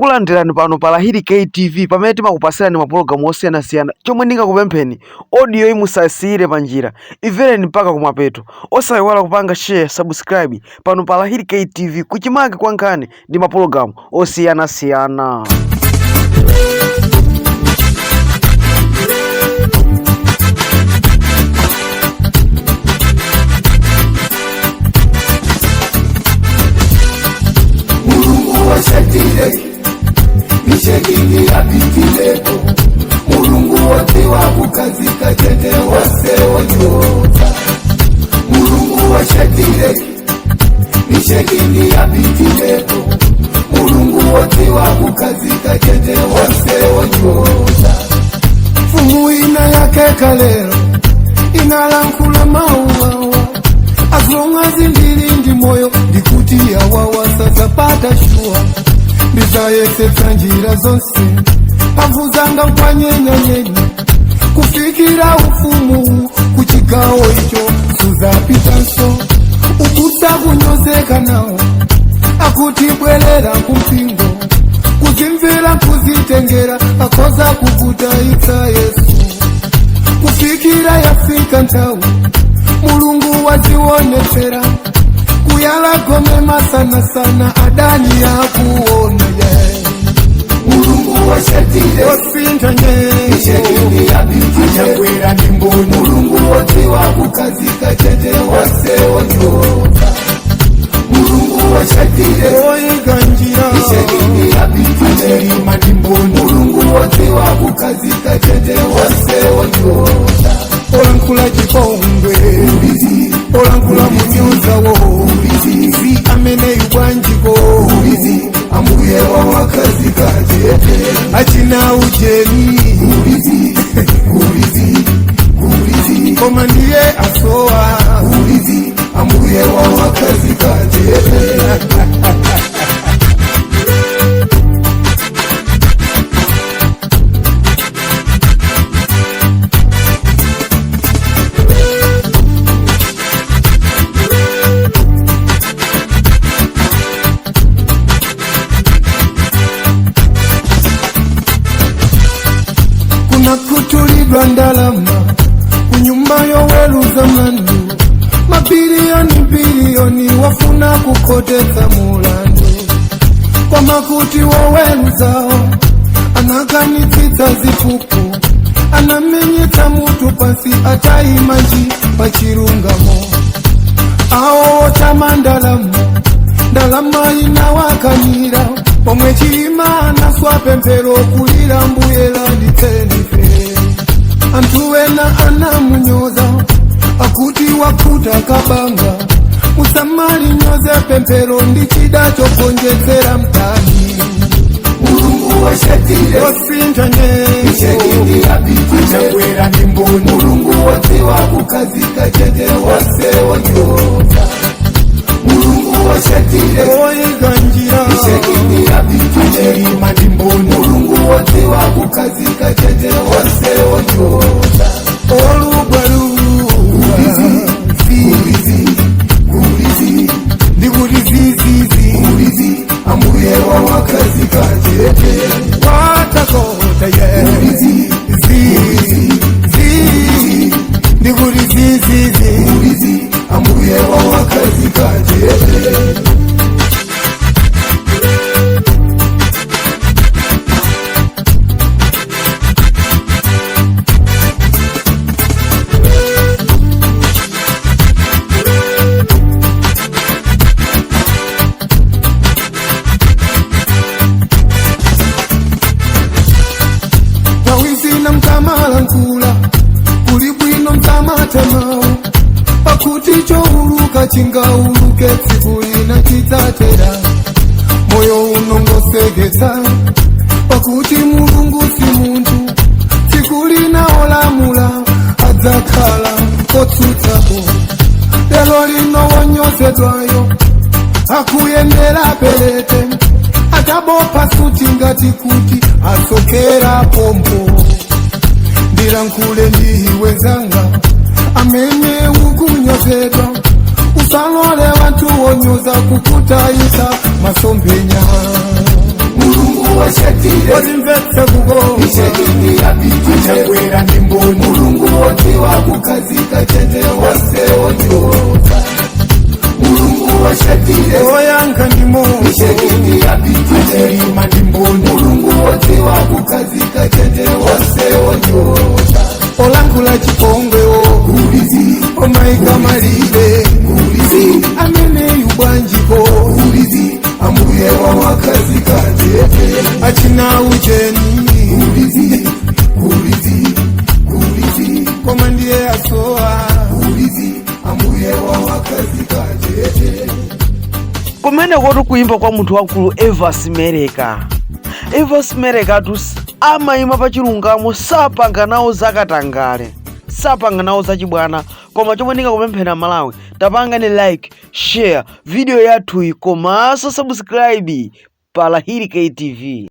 takulandirani pano pa Lahiri KTV pamene timakupasirani mapulogalamu osiyanasiyana. Chomwe ndingakupempheni audio iyi musasiyire panjira, imvereni mpaka kumapeto. Osayiwala kupanga share, subscribe pano pa Lahiri KTV kuchimake kwa nkhani ndi mapulogalamu osiyanasiyana. Nishekini ya bitileko Mulungu wote wakukazika tete wase wanyota Mulungu wa shetireki Nishekini ya bitileko Mulungu wote wakukazika tete wase wanyota Fumu ina yake kalero Inalankula mauawa Azonga zindilindi moyo Dikutia wawa sasa pata shua Ndizayetsetsa njira zonse pamvuzanga nkwanyenyanyenya kufikira ufumu kuchigawo icho suzapitanso ukusa kunyozeka nawo akuti bwerera kumpingo kuzimvera kuzitengera akoza kukutayitsa Yesu kufikira yafika nthawi Mulungu wazionetsera kuyala gome masana sana adani ya kuona Mulungu wa shetire osinta Nishekini ya binti Ajakwera nimboni Mulungu wote wakukazika tete wase wanyota Mulungu wa shetire oiganjira Nishekini ya binti Ajerima nimboni Mulungu wote wakukazika tete wase wanyota Olankula jipongwe Ubizi Olankula munyoza wo Ubizi amene yubanjiko Ubizi ambuye wa wakazi katete Achina ujeni Ubizi Ubizi Ubizi Komandie asoa Ubizi ambuye wa wakazi katete Kutulidwa ndalama kunyumba yoweluza mlandu mabilioni wafuna kukotetsa mulandu kwa makuti woweluzawo anaganitsitsa zipuku anamenyetsa mutu pasi atayimanji pachilungamo awo tama ndalama inawakanira pomwe chilima anaswa pemphero kulira mbuye landitsendife antuwena anamunyoza akuti wakuta kabanga musamali nyoze pemphero ndichida chokonjetsera mtani Mulungu wa shetire osinta Nishekini ya binti Ajakwera nimboni Mulungu wote wakukazika tete wase wanyota Mulungu wa shetire oiganjira Nishekini ya binti Ajerima nimboni Mulungu wote wakukazika tete wase wanyota Olugwalu Ubizi Ubizi Ubizi Ndikulizizizi Ubizi ambuye wa wakazi katete watakota ye Ubizi Zizi Ndikulizizizi Ubizi ambuye wa wakazi katete Nkula kulibwino mtamatemawo pakuti chouluka chingauluke tsikulina chitatera moyo unongosegetsa pakuti Mulungu si munthu tsikulina olamula adzakhala kotsutsapo lero lino wonyozedwayo akuyendera pelete atabopa suti ngati kuti asokera pompo Ndilankule ndiwe zanga amene ukunyozedwa usalole watu wonyoza kukutayisa masombenya Mulungu wazimvetsa kuko ishekini ya biti achagwera ndi mboni mulungu woti wakukazika chete wasewo ndiwota mulungu washatire oyanka ndimo ishekini ya biti acherima ndi mboni mulungu woti wakukazika chete wasewo ndiwota olankula chipongwewo kulizi omaika malibe kulizi amene yubwanjiko kulizi ambuye wawakazika chete achina ujeni kulizi kulizi kulizi koma ndiye asowa kulizi ambuye wawakazika chete. Kumene kotu kuimba kwa munthu wakulu Evas Mereka. Evas Mereka amayima pa chilungamo, sapanga nawo zakatangale, sapanga nawo zachibwana, koma chomwe ndingakupemphera Malawi tapanga ni like, share video yathu komanso subscribe pa Lahiri K TV.